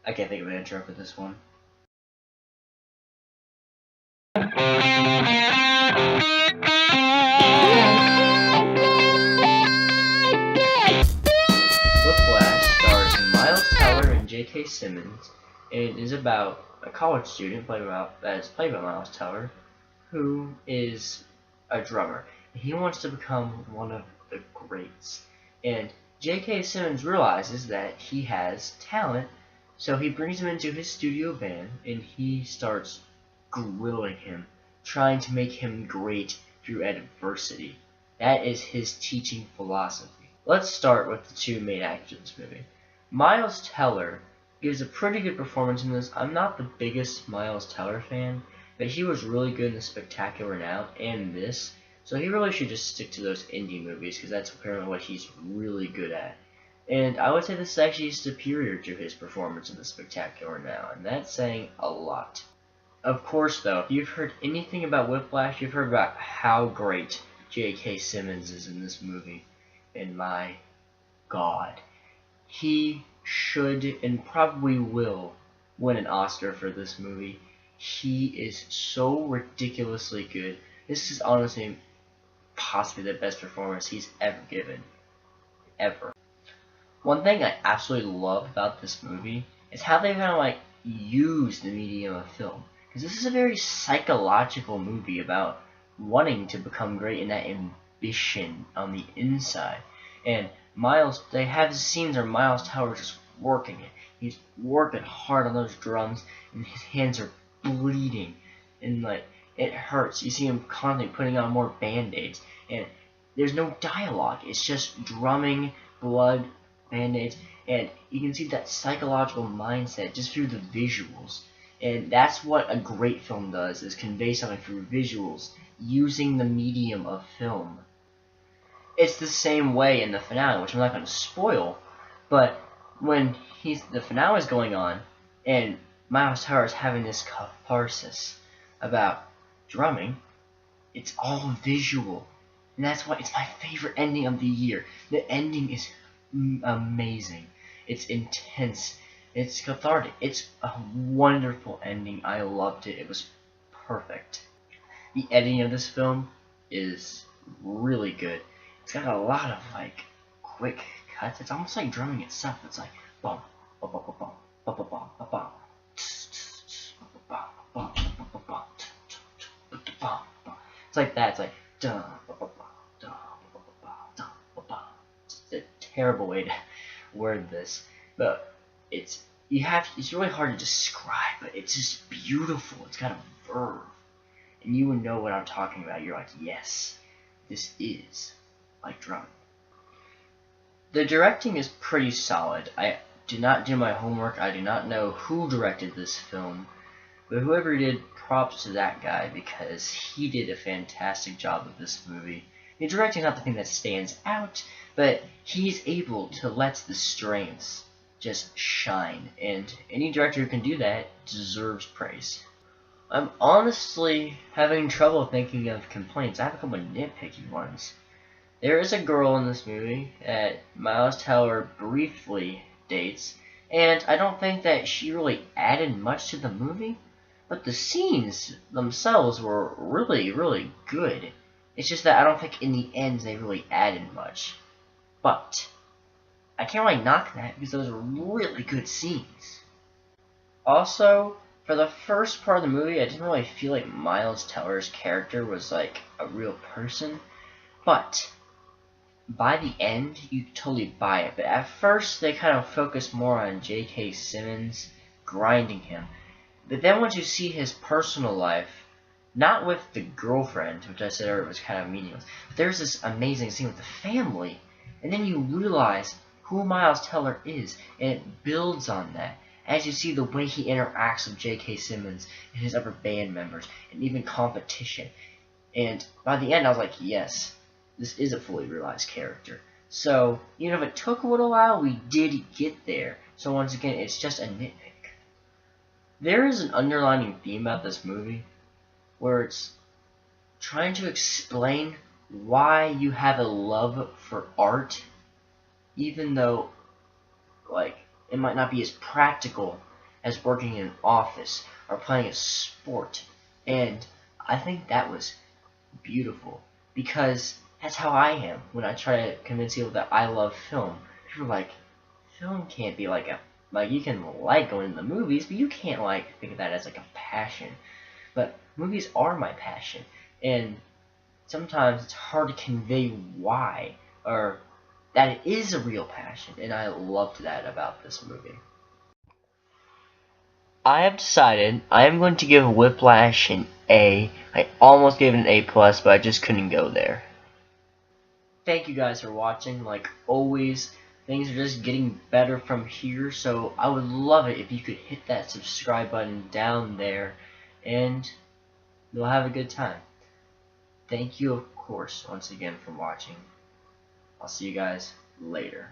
I can't think of an intro for this one. Whiplash stars Miles Teller and J.K. Simmons, and it is about a college student played by Miles Teller, who is a drummer. He wants to become one of the greats, and J.K. Simmons realizes that he has talent, so he brings him into his studio band, and he starts grilling him, trying to make him great through adversity. That is his teaching philosophy. Let's start with the two main actors in this movie. Miles Teller gives a pretty good performance in this. I'm not the biggest Miles Teller fan, but he was really good in The Spectacular Now and this, so he really should just stick to those indie movies because that's apparently what he's really good at. And I would say this is actually superior to his performance in The Spectacular Now, and that's saying a lot. Of course, though, if you've heard anything about Whiplash, you've heard about how great J.K. Simmons is in this movie. And my God, he should and probably will win an Oscar for this movie. He is so ridiculously good. This is honestly possibly the best performance he's ever given. Ever. One thing I absolutely love about this movie is how they kind of like use the medium of film. Because this is a very psychological movie about wanting to become great and that ambition on the inside. And they have scenes where Miles Teller is just working it. He's working hard on those drums, and his hands are bleeding, and like it hurts. You see him constantly putting on more band-aids, and there's no dialogue. It's just drumming, blood, band-aids, and you can see that psychological mindset just through the visuals. And that's what a great film does, is convey something through visuals, using the medium of film. It's the same way in the finale, which I'm not going to spoil, but when the finale is going on, and Miles Teller is having this catharsis about drumming, it's all visual. And that's why it's my favorite ending of the year. The ending is amazing. It's intense. It's cathartic. It's a wonderful ending. I loved it. It was perfect. The editing of this film is really good. It's got a lot of like quick cuts. It's almost like drumming itself. It's like bum, bum, bum, bum, bum, bum, bum, bum, bum, it's like that. It's like dun, dun, dun, dun. It's a terrible way to word this, but it's really hard to describe, but it's just beautiful. It's got a verve, and you would know what I'm talking about. You're like, yes, this is like drumming. The directing is pretty solid. I did not do my homework. I do not know who directed this film, but whoever did, props to that guy because he did a fantastic job with this movie. The directing is not the thing that stands out, but he's able to let the strengths just shine, and any director who can do that deserves praise. I'm honestly having trouble thinking of complaints. I have a couple of nitpicky ones. There is a girl in this movie that Miles Teller briefly dates, and I don't think that she really added much to the movie, but the scenes themselves were really, really good. It's just that I don't think in the end they really added much. But I can't really knock that because those were really good scenes. Also, for the first part of the movie, I didn't really feel like Miles Teller's character was like a real person, but by the end, you totally buy it. But at first, they kind of focus more on J.K. Simmons grinding him. But then once you see his personal life, not with the girlfriend, which I said earlier was kind of meaningless, but there's this amazing scene with the family, and then you realize who Miles Teller is, and it builds on that as you see the way he interacts with J.K. Simmons and his other band members, and even competition. And by the end, I was like, yes, this is a fully realized character. So, even if it took a little while, we did get there. So once again, it's just a nitpick. There is an underlining theme about this movie where it's trying to explain why you have a love for art, even though, like, it might not be as practical as working in an office or playing a sport. And I think that was beautiful, because that's how I am when I try to convince people that I love film. People are like, film can't be like you can like going to the movies, but you can't like think of that as like a passion. But movies are my passion, and sometimes it's hard to convey why, or that it is a real passion, and I loved that about this movie. I have decided I am going to give Whiplash an A. I almost gave it an A+, but I just couldn't go there. Thank you guys for watching. Like always, things are just getting better from here, so I would love it if you could hit that subscribe button down there, and you'll have a good time. Thank you, of course, once again for watching. I'll see you guys later.